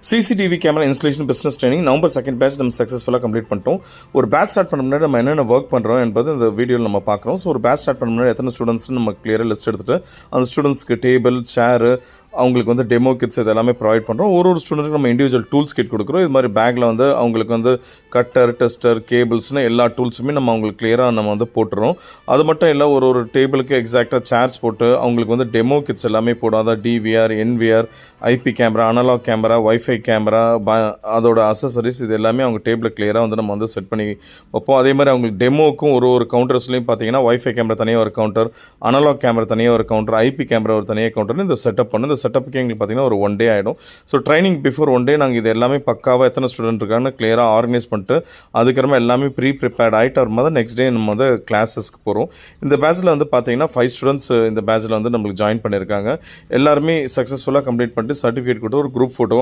CCTV camera installation business training November 2nd batch நம்ம சக்ஸஸ்ஃபுல்லாக complete பண்ணிட்டோம். ஒரு பேட்ச் ஸ்டார்ட் பண்ண முன்னாடி நம்ம என்னென்ன ஒர்க் பண்ணுறோம் என்பது இந்த வீடியோவில் நம்ம பார்க்குறோம். ஸோ ஒரு பேட்ச் ஸ்டார்ட் பண்ண முன்னாடி எத்தனை ஸ்டூடெண்ட்ஸ்னு நம்ம கிளியராக லிஸ்ட் எடுத்துகிட்டு அந்த ஸ்டூடெண்ட்ஸ்க்கு டேபிள், சேரு, அவங்களுக்கு வந்து டெமோ கிட்ஸ் இது எல்லாமே ப்ரொவைட் பண்ணுறோம். ஒரு ஸ்டூடெண்ட்டுக்கு நம்ம இண்டிவிஜுவல் டூல்ஸ் கிட் கொடுக்குறோம். இது மாதிரி பேக்கில் வந்து அவங்களுக்கு வந்து கட்டர், டெஸ்டர், கேபிள்ஸ்னு எல்லா டூல்ஸுமே நம்ம அவங்களுக்கு கிளியராக நம்ம வந்து போட்டுறோம். அது மட்டும் இல்லை, ஒரு டேபிளுக்கு எக்ஸாக்டாக சேர்ஸ் போட்டு அவங்களுக்கு வந்து டெமோ கிட்ஸ் எல்லாமே போடும். அதாவது DVR, NVR, IP camera, analog camera, wifi camera, அதோட அசசரிஸ் இது எல்லாமே அவங்க டேபிளில் கிளியராக வந்து நம்ம வந்து செட் பண்ணி வைப்போம். அதே மாதிரி அவங்களுக்கு டெமோக்கும் ஒரு கவுண்டர்ஸ்லையும் பார்த்தீங்கன்னா வைஃபை கேமரா தனியாக ஒரு கவுண்டர், அனலாக் கேமரா தனியாக ஒரு கவுண்டர், ஐபி கேமரா ஒரு தனியாக கவுண்டர்னு இந்த செட்டப் பண்ணு. இந்த செட்டப்புக்கு எங்களுக்கு பார்த்தீங்கன்னா ஒரு 1 day ஆகிடும். ஸோ ட்ரைனிங் பிஃபோர் 1 day நாங்கள் இது எல்லாமே பக்காவாக எத்தனை ஸ்டூடெண்ட் இருக்கான்னு கிளியராக ஆர்கனைஸ் பண்ணிட்டு அதுக்கப்புறமா எல்லாமே ப்ரிப்பேர்ட் ஆகிட்டு வரும்போது நெக்ஸ்ட் டே நம்ம வந்து கிளாஸஸ்க்கு போகிறோம். இந்த பேட்சில் வந்து பார்த்தீங்கன்னா 5 ஸ்டூடெண்ட்ஸ் இந்த பேட்சில் வந்து நம்மளுக்கு ஜாயின் பண்ணியிருக்காங்க. எல்லாருமே சக்ஸஸ்ஃபுல்லாக கம்ப்ளீட் பண்ணிட்டு சர்டிஃபிகேட் கொடுத்து ஒரு குரூப் ஃபோட்டோ